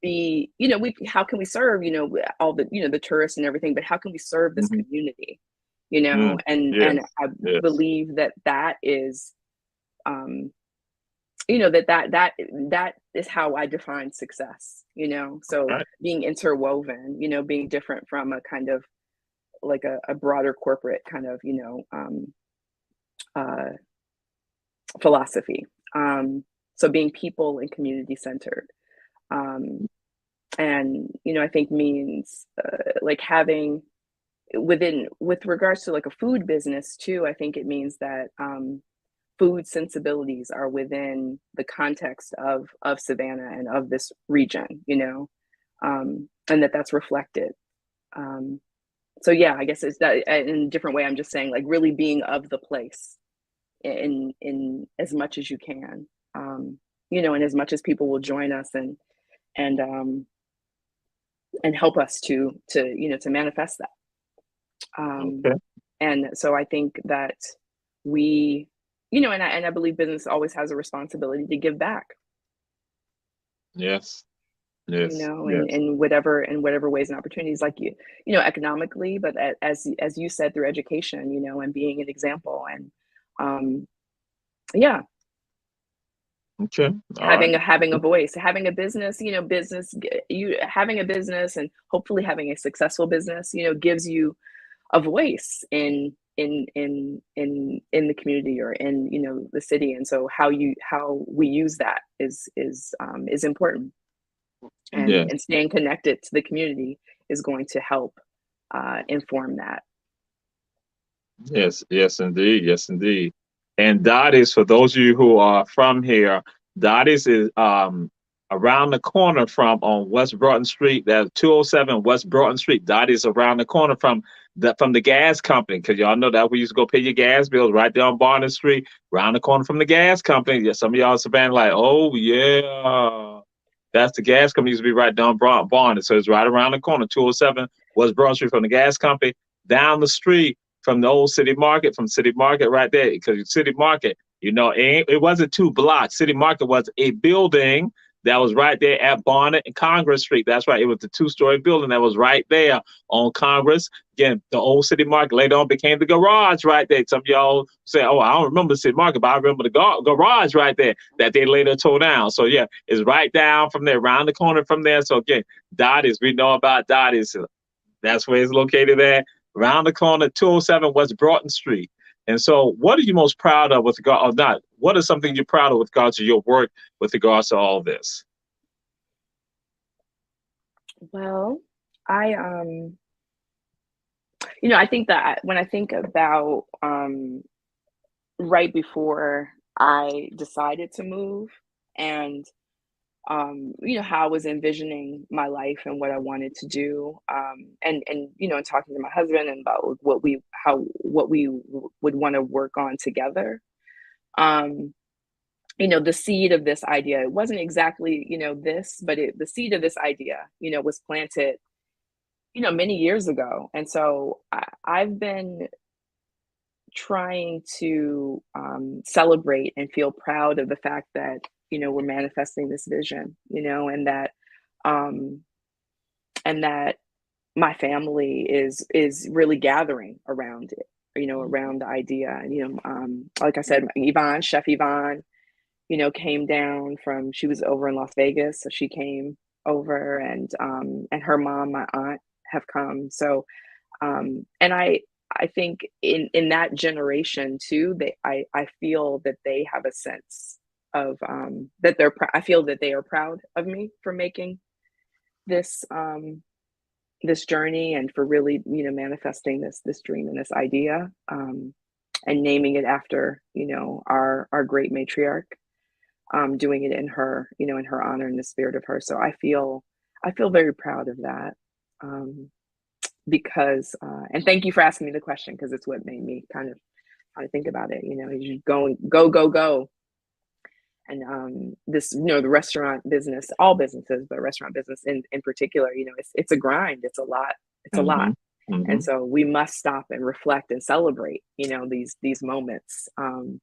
be, how can we serve, all the, the tourists and everything, but how can we serve this Mhm. community, Mm. and Yes, I yes. believe that is, um, that is how I define success, so Right. being interwoven, being different from a kind of like a broader corporate kind of, uh, philosophy. So being people and community centered. Um, and I think means, like, having with regards to like a food business too. I think it means that, food sensibilities are within the context of Savannah and of this region, and that's reflected. um, so yeah, I guess it's that in a different way. I'm just saying, like, really being of the place in as much as you can, and as much as people will join us and um and help us to manifest that. Um, Okay. and so I think that we, and I believe business always has a responsibility to give back, Yes. Yes. Yes. in whatever ways and opportunities, like, economically, but as you said, through education, and being an example, and um, yeah, Okay. All right. having a voice, having a business, you having a business, and hopefully having a successful business, gives you a voice in the community, or in, the city. And so how we use that is important, and Yes. staying connected to the community is going to help, inform that. Yes, yes, indeed, yes, indeed. And Dottie's, for those of you who are from here, Dottie's is around the corner from on West Broughton Street. That's 207 West Broughton Street. Dottie's around the corner from the gas company, because y'all know that we used to go pay your gas bills right there on Barnard Street, around the corner from the gas company. Yeah, some of y'all in Savannah like, oh yeah, that's the gas company used to be right down Barnard. So it's right around the corner, 207 West Broughton Street from the gas company. Down the street from the old City Market, from City Market right there, because City Market, it wasn't 2 blocks. City Market was a building that was right there at Barnett and Congress Street. That's right. It was the 2-story building that was right there on Congress. Again, the old City Market later on became the garage right there. Some of y'all say, oh, I don't remember the City Market, but I remember the garage right there that they later tore down. So, yeah, it's right down from there, around the corner from there. So, again, Dottie's, we know about Dottie's. That's where it's located at, around the corner, 207 West Broughton Street. And so, what are you most proud of with regard, or not? What is something you're proud of with regards to your work with regards to all this? Well, I I think that when I think about, right before I decided to move, and how I was envisioning my life and what I wanted to do, and talking to my husband, and about what we would want to work on together. um the seed of this idea, it wasn't exactly, this, but the seed of this idea, was planted, many years ago. And so I've been trying to, celebrate and feel proud of the fact that, we're manifesting this vision, um, and that my family is really gathering around it, around the idea. And, like I said, Chef Yvonne, came down from, she was over in Las Vegas, so she came over, and her mom, my aunt, have come. So, and I think in that generation too, I feel that they have a sense of, that I feel that they are proud of me for making this, this journey, and for really, manifesting this dream and this idea. and naming it after, our great matriarch, doing it in her, in her honor, in the spirit of her. So I feel very proud of that. Because and thank you for asking me the question, because it's what made me kind of think about it. You go, and this, the restaurant business, all businesses, but restaurant business in particular, it's a grind. It's a lot. It's a lot. And so we must stop and reflect and celebrate, these moments. And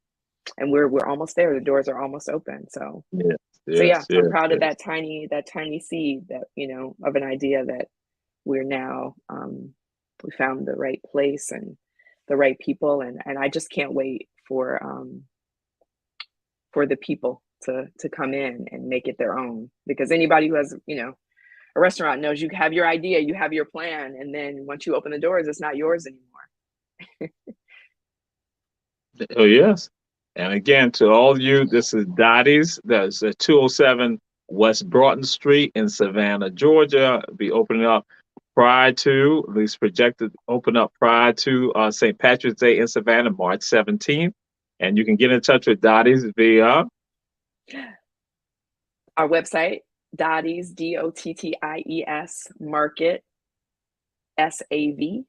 we're almost there. The doors are almost open. So I'm proud of that tiny seed, that, of an idea that we're now, we found the right place and the right people. And I just can't wait for the people to come in and make it their own, because anybody who has, a restaurant knows you have your idea, you have your plan. And then once you open the doors, it's not yours anymore. Oh, yes. And again, to all of you, this is Dottie's. That's 207 West Broughton Street in Savannah, Georgia. Be opening up prior to, at least projected, open up prior to St. Patrick's Day in Savannah, March 17th. And you can get in touch with Dottie's via our website, Dottie's, DOTTIES Market SAV.com,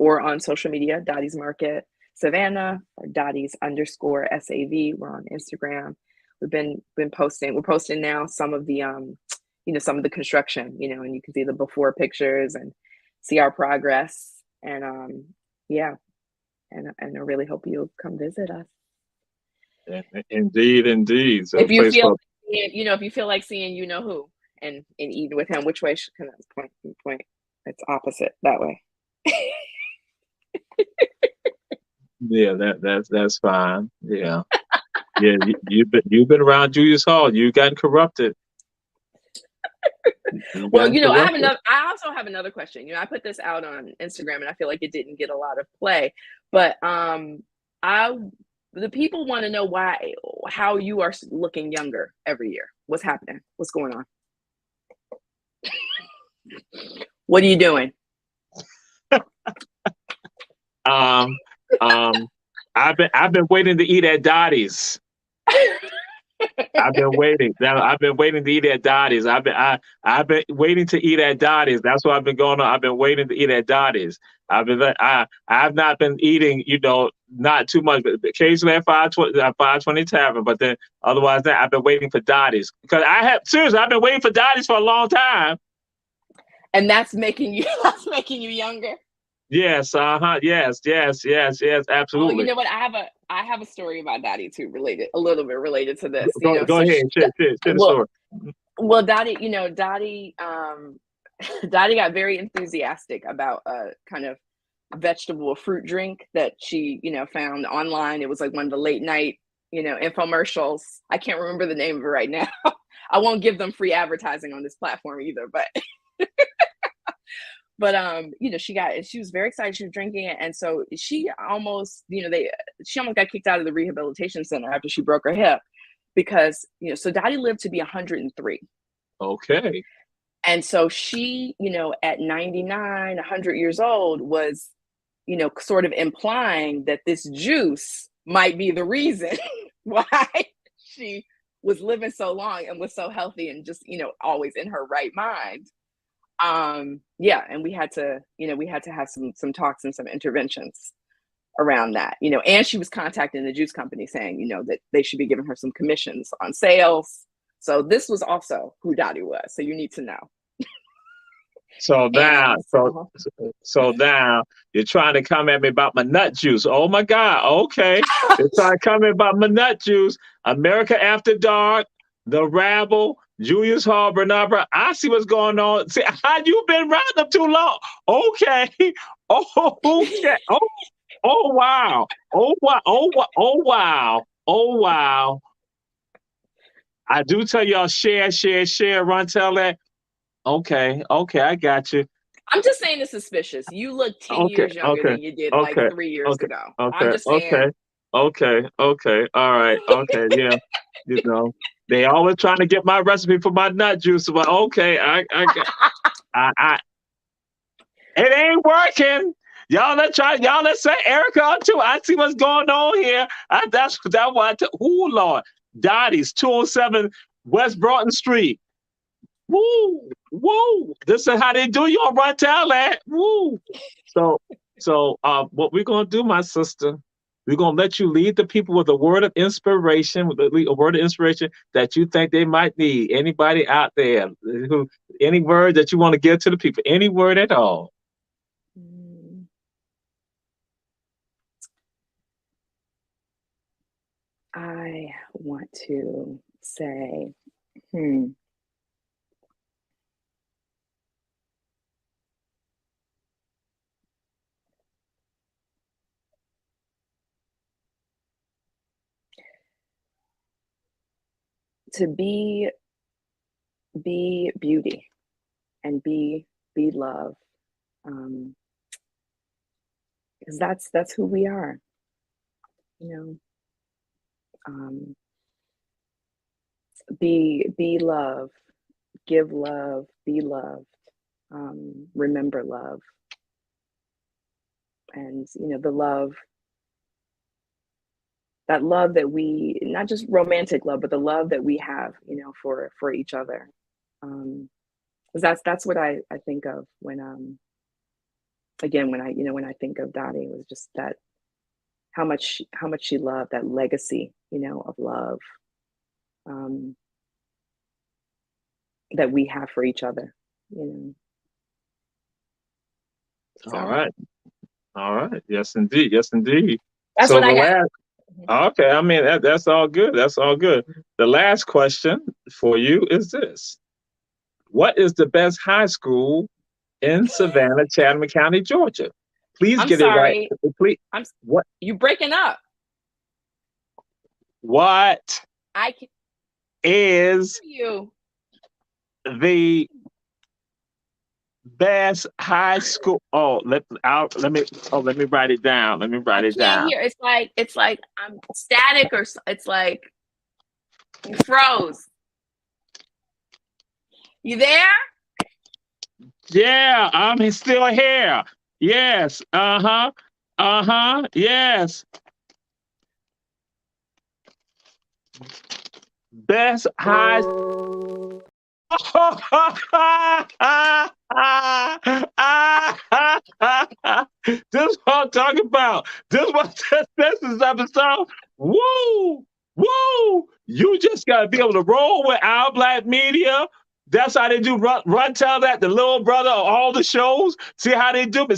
or on social media, Dottie's Market Savannah, or Dottie's_SAV. We're on Instagram. We've been posting. We're posting now some of the some of the construction, and you can see the before pictures and see our progress. And and I really hope you'll come visit us. Indeed. So if you feel, if you feel like seeing who and eating with him, which way can I point? It's opposite that way. Yeah, that's fine. Yeah, yeah. You've been around Julius Hall. You've gotten corrupted. Well, I also have another question. I put this out on Instagram, and I feel like it didn't get a lot of play, but the people want to know how you are looking younger every year. What's happening? What's going on? What are you doing? I've been waiting to eat at Dottie's. I've been waiting. I've been waiting to eat at Dottie's. I've been waiting to eat at Dottie's. That's what I've been going on. I've been waiting to eat at Dottie's. I've not been eating, not too much, but occasionally at 520 Tavern. But then otherwise, I've been waiting for Dottie's, because I've been waiting for Dottie's for a long time. And that's making you younger. Yes. Yes. Absolutely. Oh, you know what? I have a story about Dottie too, a little bit related to this. Go ahead. Share the story. Well, Dottie, Dottie got very enthusiastic about a kind of vegetable fruit drink that she, found online. It was like one of the late night, infomercials. I can't remember the name of it right now. I won't give them free advertising on this platform either, but but she was very excited. She was drinking it, and so she almost, she almost got kicked out of the rehabilitation center after she broke her hip, because so Dottie lived to be 103. Okay. And so she, at 99, 100 years old, was, sort of implying that this juice might be the reason why she was living so long and was so healthy and just, always in her right mind. And we had to have some talks and some interventions around that, and she was contacting the juice company saying, that they should be giving her some commissions on sales. So this was also who Dottie was. So you need to know. So now you're trying to come at me about my nut juice. Oh my God. Okay. You're trying to come at me about my nut juice. America After Dark, The Rabble, Julius Hall, Bernard. I see what's going on. See, how you been riding up too long? Okay. Oh, okay. Oh wow. Oh wow. Oh wow. I do tell y'all share, run, tell that. Okay, I got you. I'm just saying it's suspicious. You look 10 years younger than you did like 3 years ago. I'm just saying. Okay. All right. Okay, yeah. They always trying to get my recipe for my nut juice, but okay, I it ain't working. let's say Erica on too. I see what's going on here. That's why. Oh Lord, Dottie's 207 West Broughton Street. Woo, woo. This is how they do you on Run Tell That. Woo. So what we're gonna do, my sister, we're gonna let you lead the people with a word of inspiration, a word of inspiration that you think they might need. Anybody out there any word that you want to give to the people, any word at all. I want to say, to be beauty and be love, because that's who we are, be love, give love, be loved, remember love, and the love, that love that we, not just romantic love, but the love that we have, for each other. That's what I think of when again, when I think of Dottie, it was just that how much she loved, that legacy, of love, that we have for each other, All right. Yes, indeed. That's So what I the got. okay, I mean that's all good. That's all good. The last question for you is this: what is the best high school in Savannah, Chatham County, Georgia? Please I'm get sorry. it right. Please. What? You breaking up? What I can is hear you. the best high school? Let me write it down. Let me write it down. Hear. It's like I'm static, or it's like you froze. You there? Yeah, I'm still here. Yes. Yes. Best high. This is what I'm talking about. This is episode. Woo! You just gotta be able to roll with our Black media. That's how they do run tell that, the little brother of all the shows. See how they do me.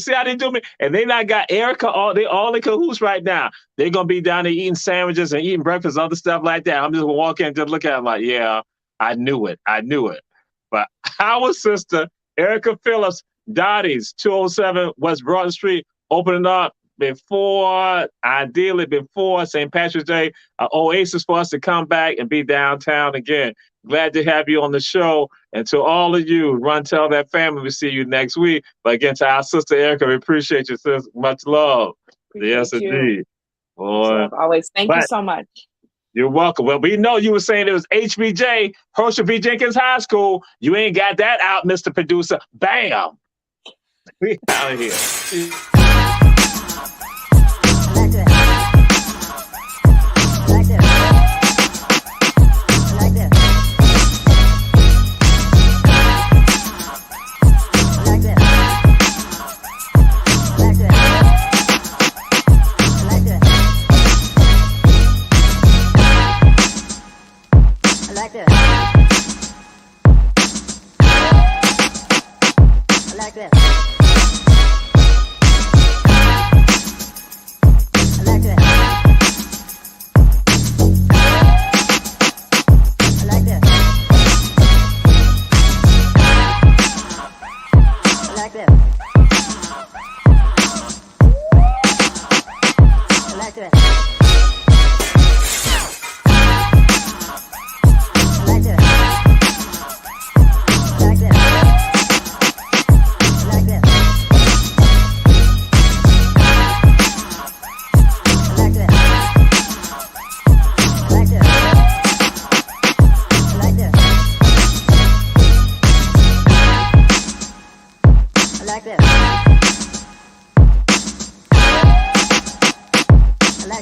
And they not got Erica, they all in cahoots right now. They're gonna be down there eating sandwiches and eating breakfast, other stuff like that. I'm just gonna walk in and just look at them like, yeah, I knew it. But our sister, Erica Phillips, Dottie's 207 West Broughton Street, opening up ideally before St. Patrick's Day, an oasis for us to come back and be downtown again. Glad to have you on the show. And to all of you, Run Tell That family, we'll see you next week. But again, to our sister Erica, we appreciate you, sis. Much love. Yes, indeed. Boy. Always. Thank you so much. You're welcome. Well, we know you were saying it was HBJ, Herschel B. Jenkins High School. You ain't got that out, Mr. Producer. Bam! We out of here.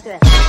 That's it.